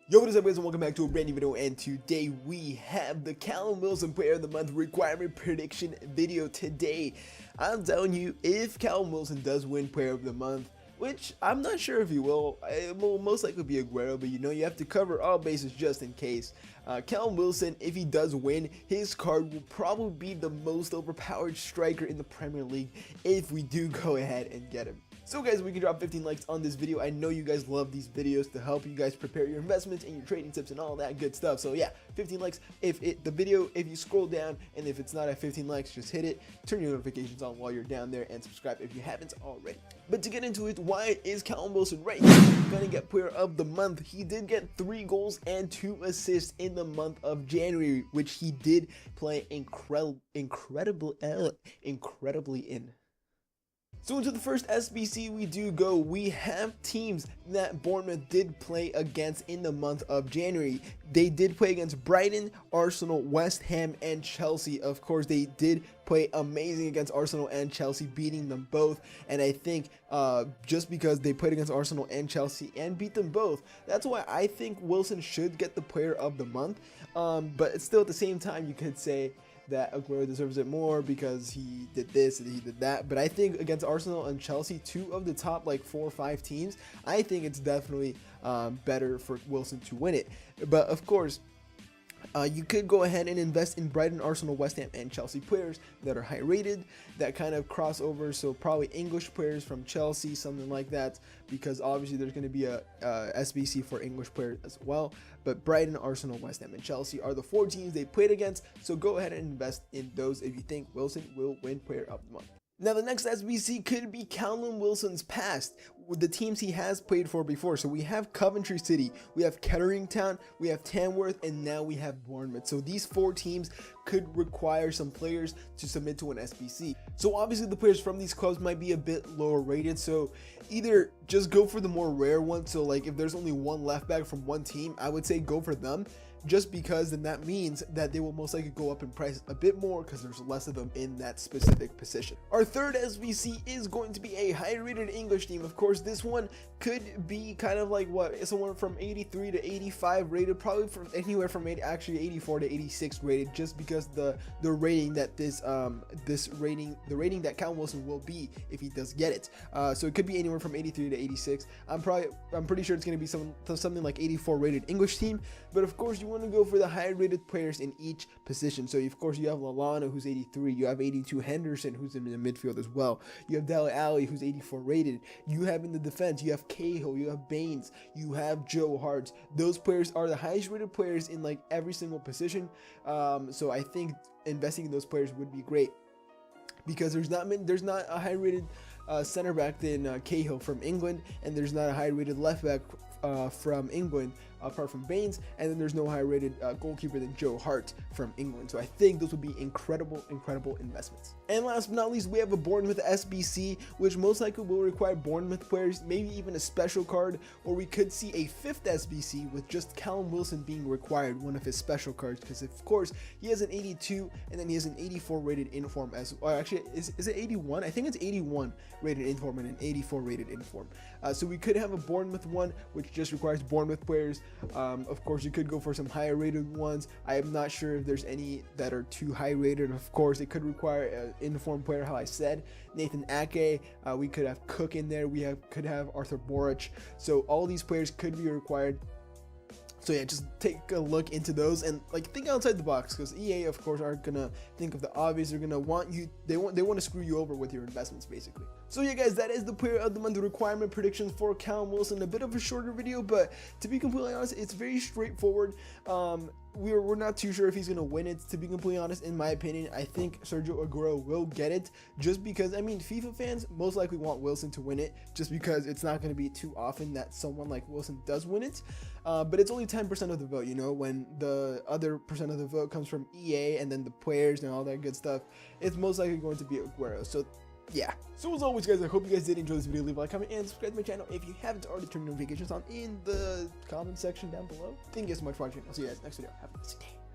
Yo, what is up guys, and welcome back to a brand new video, and today we have the Callum Wilson Player of the Month requirement prediction video. Today, I'm telling you, if Callum Wilson does win Player of the Month, which I'm not sure if he will, it will most likely be Aguero, but you know, you have to cover all bases just in case. Callum Wilson, if he does win, his card will probably be the most overpowered striker in the Premier League if we do go ahead and get him. So guys, we can drop 15 likes on this video. I know you guys love these videos to help you guys prepare your investments and your trading tips and all that good stuff. So yeah, 15 likes. If you scroll down, and if it's not at 15 likes, just hit it, turn your notifications on while you're down there, and subscribe if you haven't already. But to get into it, why is Callum Wilson right gonna get Player of the Month? He did get 3 goals and 2 assists in the month of January, which he did play incredibly in. So into the first SBC we do go. We have teams that Bournemouth did play against in the month of January. They did play against Brighton, Arsenal, West Ham, and Chelsea. Of course, they did play amazing against Arsenal and Chelsea, beating them both. And I think just because they played against Arsenal and Chelsea and beat them both, that's why I think Wilson should get the Player of the Month. But still, at the same time, you could say that Aguero deserves it more because he did this and he did that. But I think against Arsenal and Chelsea, 2 of the top like 4 or 5 teams, I think it's definitely better for Wilson to win it. But of course, you could go ahead and invest in Brighton, Arsenal, West Ham, and Chelsea players that are high rated, that kind of cross over. So probably English players from Chelsea, something like that, because obviously there's going to be a SBC for English players as well. But Brighton, Arsenal, West Ham, and Chelsea are the 4 teams they played against. So go ahead and invest in those if you think Wilson will win Player of the Month. Now, the next SBC could be Callum Wilson's past with the teams he has played for before. So we have Coventry City, we have Kettering Town, we have Tamworth, and now we have Bournemouth. So these 4 teams could require some players to submit to an SBC. So obviously the players from these clubs might be a bit lower rated. So either just go for the more rare one. So like if there's only one left back from one team, I would say go for them. Just because then that means that they will most likely go up in price a bit more because there's less of them in that specific position. Our third SBC is going to be a high rated English team. Of course, this one could be kind of like someone from 83 to 85 rated, probably from anywhere from 84 to 86 rated, just because the rating that the rating that Callum Wilson will be if he does get it. So it could be anywhere from 83 to 86. I'm pretty sure it's going to be something like 84 rated English team. But of course, you want to go for the high rated players in each position. So of course you have Lallana, who's 83, you have 82 Henderson, who's in the midfield as well, you have Dele Alli, who's 84 rated, you have in the defense, you have Cahill, you have Baines, you have Joe Hart. Those players are the highest rated players in like every single position. So I think investing in those players would be great, because there's not a high rated center back than Cahill from England, and there's not a high rated left back from England apart from Baines, and then there's no high rated goalkeeper than Joe Hart from England. So I think those would be incredible investments. And last but not least, we have a Bournemouth SBC, which most likely will require Bournemouth players, maybe even a special card, or we could see a 5th SBC with just Callum Wilson being required, one of his special cards, because of course he has an 82 and then he has an 84 rated inform as well. Actually, is it 81? I think it's 81 rated inform and an 84 rated inform. So we could have a Bournemouth one which just requires Bournemouth players. Of course, you could go for some higher rated ones. I am not sure if there's any that are too high rated. Of course, it could require an informed player, how I said, Nathan Ake. We could have Cook in there. Could have Arthur Boric. So all these players could be required. So yeah, just take a look into those and like think outside the box, because EA of course aren't gonna think of the obvious. They're gonna want you, they want to screw you over with your investments basically. So yeah guys, that is the Player of the Month requirement predictions for Callum Wilson. A bit of a shorter video, but to be completely honest, it's very straightforward. We're not too sure if he's gonna win it. To be completely honest, in my opinion, I think Sergio Aguero will get it, just because I mean FIFA fans most likely want Wilson to win it, just because it's not going to be too often that someone like Wilson does win it. But it's only 10% of the vote, you know, when the other percent of the vote comes from EA and then the players and all that good stuff. It's most likely going to be Aguero. So yeah. So as always guys, I hope you guys did enjoy this video. Leave a like, comment, and subscribe to my channel if you haven't already. Turned notifications on in the comment section down below. Thank you guys so much for watching. I'll see you guys next video. Have a nice day.